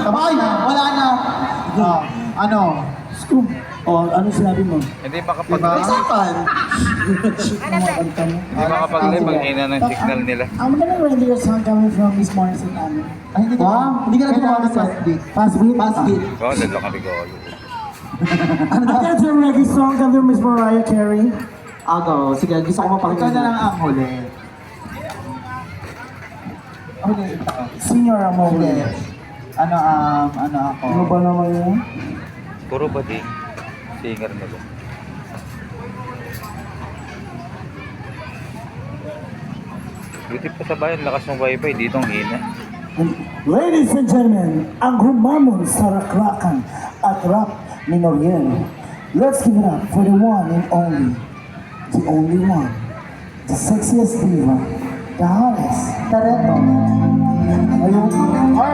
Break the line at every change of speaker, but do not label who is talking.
Ay, wala na. Ano?
Scoop. O, ano sinabi mo?
Hindi
Diba?
makapag-live.
Isapan.
Hindi makapag-live pag hina ng signal nila.
I'm gonna render a song coming from Miss Morrison namin.
Ay, hindi ka. Hindi ka na gumawa ng fast beat.
Fast beat?
Fast beat.
Oo, dala kami ko.
I'm gonna do a reggae song coming from Miss Mariah Carey.
Ako, sige, gusto ko mapakita. Ikaw na lang ang huli. Huli, ito.
Senior ang
Huli.
mahuli.
Ano, ano ako?
Ano ba naman yun?
Puro ba di? Singer na ba? Buti pa sa bayan, lakas ng wifi, dito ang hina.
Ladies and gentlemen, ang humamon sa rakrakan at rap ni Noriel. Let's give it up for the one and only one, the sexiest diva, the hottest, Tareto. Ayun.